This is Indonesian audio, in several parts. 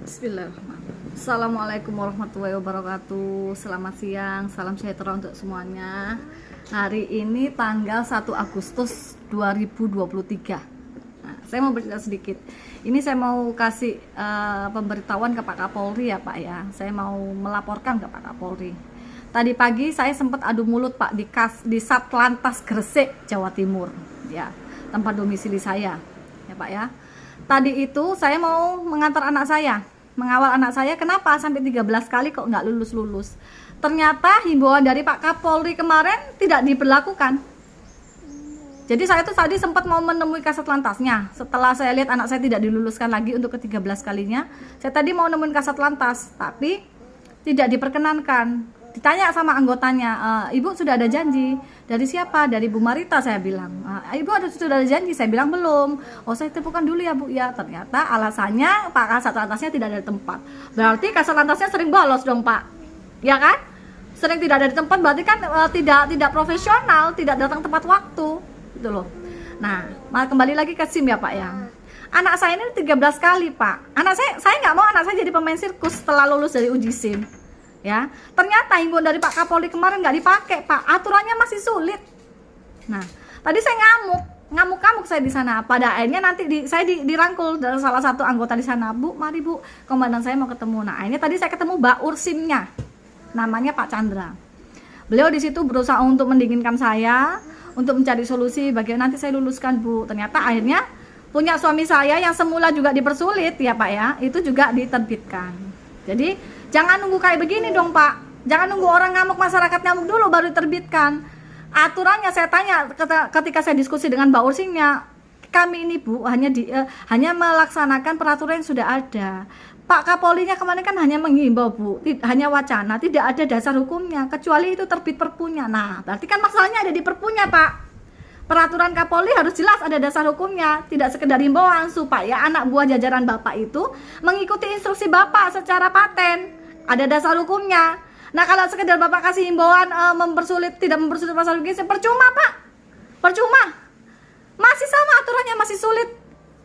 Bismillahirrahmanirrahim. Assalamualaikum warahmatullahi wabarakatuh. Selamat siang, salam sejahtera untuk semuanya. Hari ini tanggal 1 Agustus 2023. Nah, saya mau bercerita sedikit. Ini saya mau kasih pemberitahuan ke Pak Kapolri ya Pak ya. Saya mau melaporkan ke Pak Kapolri. Tadi pagi saya sempat adu mulut Pak di Satlantas Gresik, Jawa Timur. Ya, tempat domisili saya. Ya Pak ya. Tadi itu saya mau mengantar anak saya, mengawal anak saya. Kenapa sampai 13 kali kok nggak lulus-lulus? Ternyata himbauan dari Pak Kapolri kemarin tidak diberlakukan. Jadi saya tuh tadi sempat mau menemui kasat lantasnya. Setelah saya lihat anak saya tidak diluluskan lagi untuk ke-13 kalinya, saya tadi mau nemuin kasat lantas, tapi tidak diperkenankan. Ditanya sama anggotanya, Ibu sudah ada janji. Dari siapa? Dari Bu Marita, saya bilang. Ibu sudah ada janji? Saya bilang belum. Oh, saya tepukan dulu ya Bu ya. Ternyata alasannya Pak kasat lantasnya tidak ada di tempat. Berarti kasat lantasnya sering bolos dong Pak, ya kan? Sering tidak ada di tempat, berarti kan tidak profesional, tidak datang tepat waktu gitu loh. Nah, kembali lagi ke SIM ya Pak ya. Anak saya ini 13 kali Pak. Anak saya nggak mau anak saya jadi pemain sirkus setelah lulus dari uji SIM. Ya, ternyata himbauan dari Pak Kapolri kemarin nggak dipakai Pak, aturannya masih sulit. Nah, tadi saya ngamuk saya di sana. Pada akhirnya nanti saya dirangkul dari salah satu anggota di sana. Bu, mari Bu, komandan saya mau ketemu. Nah, akhirnya tadi saya ketemu Baur SIM-nya, namanya Pak Chandra. Beliau di situ berusaha untuk mendinginkan saya, untuk mencari solusi bagaimana nanti saya luluskan Bu. Ternyata akhirnya punya suami saya yang semula juga dipersulit ya Pak ya, itu juga diterbitkan. Jadi jangan nunggu kayak begini dong Pak. Jangan nunggu orang ngamuk, masyarakat ngamuk dulu baru diterbitkan. Aturannya saya tanya ketika saya diskusi dengan Mbak Ursinya, kami ini Bu hanya melaksanakan peraturan yang sudah ada. Pak Kapolrinya kemarin kan hanya menghimbau Bu, hanya wacana, tidak ada dasar hukumnya kecuali itu terbit perpunya. Nah, berarti kan masalahnya ada di perpunya Pak. Peraturan Kapolri harus jelas ada dasar hukumnya, tidak sekedar himbauan supaya anak buah jajaran Bapak itu mengikuti instruksi Bapak secara paten. Ada dasar hukumnya. Nah, kalau sekedar Bapak kasih himbauan tidak mempersulit pasal begini, percuma Pak. Percuma. Masih sama aturannya, masih sulit.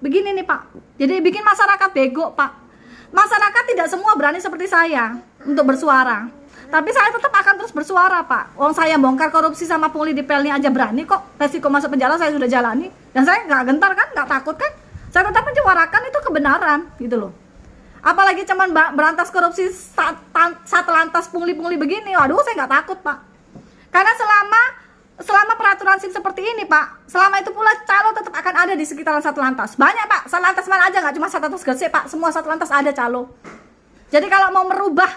Begini nih Pak. Jadi bikin masyarakat bego Pak. Masyarakat tidak semua berani seperti saya untuk bersuara. Tapi saya tetap akan terus bersuara Pak. Wong saya bongkar korupsi sama pungli di Pelni aja berani kok. Resiko masuk penjara saya sudah jalani. Dan saya nggak gentar kan, nggak takut kan. Saya tetap menyuarakan itu kebenaran gitu loh. Apalagi cuman berantas korupsi Satlantas pungli-pungli begini. Waduh, saya nggak takut Pak. Karena selama peraturan SIM seperti ini Pak, selama itu pula calo tetap akan ada di sekitaran Satlantas. Banyak Pak, Satlantas mana aja, nggak cuma Satlantas Gresik Pak, semua Satlantas ada calo. Jadi kalau mau merubah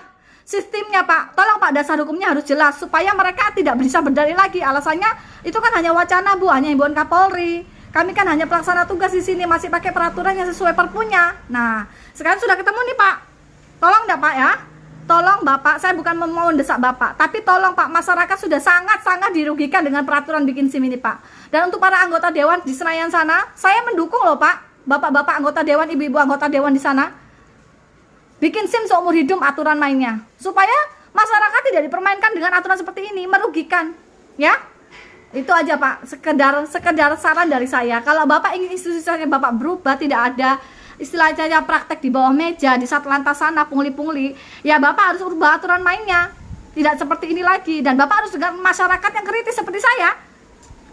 sistemnya Pak, tolong Pak, dasar hukumnya harus jelas supaya mereka tidak bisa berdalih lagi. Alasannya itu kan hanya wacana Bu, hanya himbauan Kapolri. Kami kan hanya pelaksana tugas di sini, masih pakai peraturan yang sesuai perpunya. Nah, sekarang sudah ketemu nih Pak. Tolong dah Pak ya. Tolong Bapak, saya bukan mau mendesak Bapak, tapi tolong Pak, masyarakat sudah sangat-sangat dirugikan dengan peraturan bikin SIM ini Pak. Dan untuk para anggota dewan di Senayan sana, saya mendukung loh Pak. Bapak-bapak anggota dewan, ibu-ibu anggota dewan di sana. Bikin SIM seumur hidup aturan mainnya. Supaya masyarakat tidak dipermainkan dengan aturan seperti ini, merugikan. Ya? Itu aja Pak, sekedar saran dari saya. Kalau Bapak ingin institusinya Bapak berubah, tidak ada istilahnya praktek di bawah meja di Satlantas sana pungli-pungli, ya Bapak harus ubah aturan mainnya. Tidak seperti ini lagi. Dan Bapak harus dengar masyarakat yang kritis seperti saya.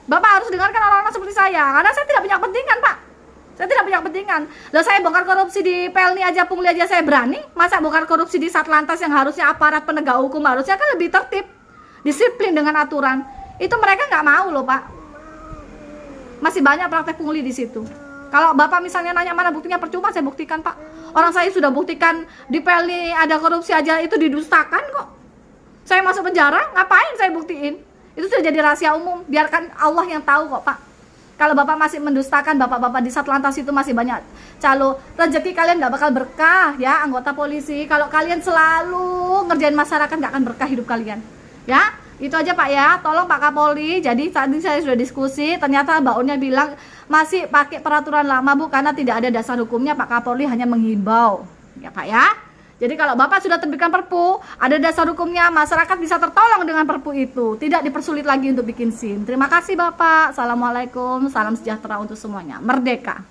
Bapak harus dengarkan orang-orang seperti saya. Karena saya tidak punya kepentingan Pak. Saya tidak punya kepentingan. Loh, saya bongkar korupsi di Pelni aja, pungli aja saya berani. Masa bongkar korupsi di Satlantas yang harusnya aparat penegak hukum harusnya kan lebih tertib, disiplin dengan aturan. Itu mereka nggak mau loh Pak. Masih banyak praktek pungli di situ. Kalau Bapak misalnya nanya mana buktinya, percuma saya buktikan Pak. Orang saya sudah buktikan di Pelni ada korupsi aja itu didustakan kok. Saya masuk penjara, ngapain saya buktiin? Itu sudah jadi rahasia umum, biarkan Allah yang tahu kok Pak. Kalau Bapak masih mendustakan, Bapak-bapak di Satlantas itu masih banyak calo. Rezeki kalian nggak bakal berkah ya anggota polisi. Kalau kalian selalu ngerjain masyarakat, nggak akan berkah hidup kalian. Ya, itu aja Pak ya. Tolong Pak Kapolri. Jadi tadi saya sudah diskusi, ternyata Mbak Unnya bilang masih pakai peraturan lama Bu, karena tidak ada dasar hukumnya. Pak Kapolri hanya menghimbau. Ya Pak ya. Jadi kalau Bapak sudah terbitkan perpu, ada dasar hukumnya, masyarakat bisa tertolong dengan perpu itu, tidak dipersulit lagi untuk bikin SIM. Terima kasih Bapak. Assalamualaikum, salam sejahtera untuk semuanya. Merdeka.